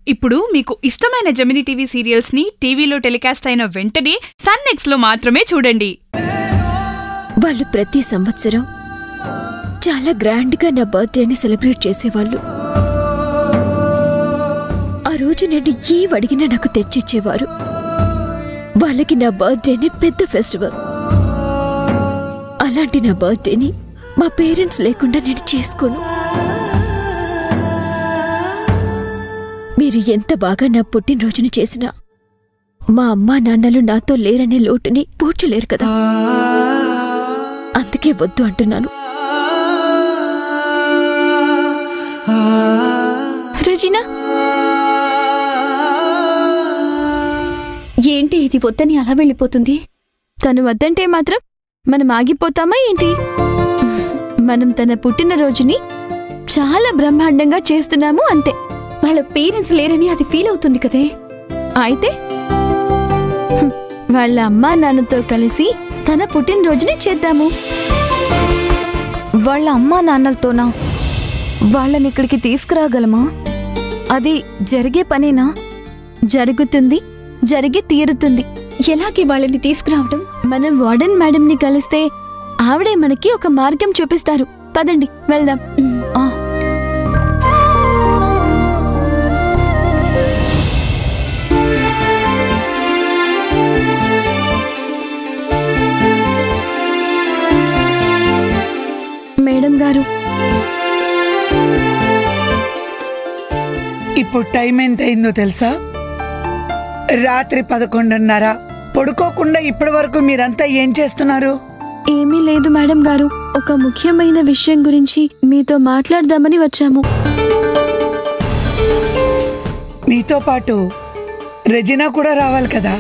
ఇప్పుడు మీకు ఇష్టమైన జెమినీ టీవీ సీరియల్స్ ని టీవీలో టెలికాస్ట్ అయిన వెంటనే సన్ నెక్స్ట్ లో మాత్రమే చూడండి. వాళ్ళు ప్రతి సంవత్సరం చాలా గ్రాండ్ గా నా బర్త్డేని సెలబ్రేట్ చేసేవాళ్ళు. ఆ రోజు నేను ఏం అడిగినా నాకు తెచ్చిచ్చేవారు. వాళ్ళకి నా బర్త్డేని పెద్ద ఫెస్టివల్. అలాంటి నా బర్త్డేని మా పేరెంట్స్ లేకుండా నేను చేసుకోను. మీరు ఎంత బాగా నా పుట్టినరోజుని చేసినా మా అమ్మా నాన్నలు నాతో లేరనే లోటుని పూడ్చలేరు కదా. అందుకే వద్దు అంటున్నాను. రజీనా, ఏంటి ఇది వద్దని అలా వెళ్ళిపోతుంది? తను వద్దంటే మాత్రం మనం ఆగిపోతామా ఏంటి? మనం తన పుట్టినరోజుని చాలా బ్రహ్మాండంగా చేస్తున్నాము అంతే. వాళ్ళ పేరెంట్స్ లేరని అది ఫీల్ అవుతుంది కదే. అయితే వాళ్ళ అమ్మా నాన్నతో కలిసి తన పుట్టినరోజుని చేద్దాము. వాళ్ళ అమ్మా నాన్నలతోనా? వాళ్ళని ఇక్కడికి తీసుకురాగలమా? అది జరిగే పనేనా? జరుగుతుంది, జరిగి తీరుతుంది. ఎలాగే వాళ్ళని తీసుకురావడం? మనం వార్డెన్ మేడంని కలిస్తే ఆవిడే మనకి ఒక మార్గం చూపిస్తారు. పదండి వెళ్దాం. మేడం గారు, ఇప్పుడు టైం ఎంత అయిందో తెలుసా? రాత్రి 11:30. పడుకోకుండా ఇప్పటి వరకు మీరంతా ఏం చేస్తున్నారు? ఏమీ లేదు మేడం గారు, ఒక ముఖ్యమైన విషయం గురించి మీతో మాట్లాడదామని వచ్చాము. మీతో పాటు రెజినా కూడా రావాలి కదా.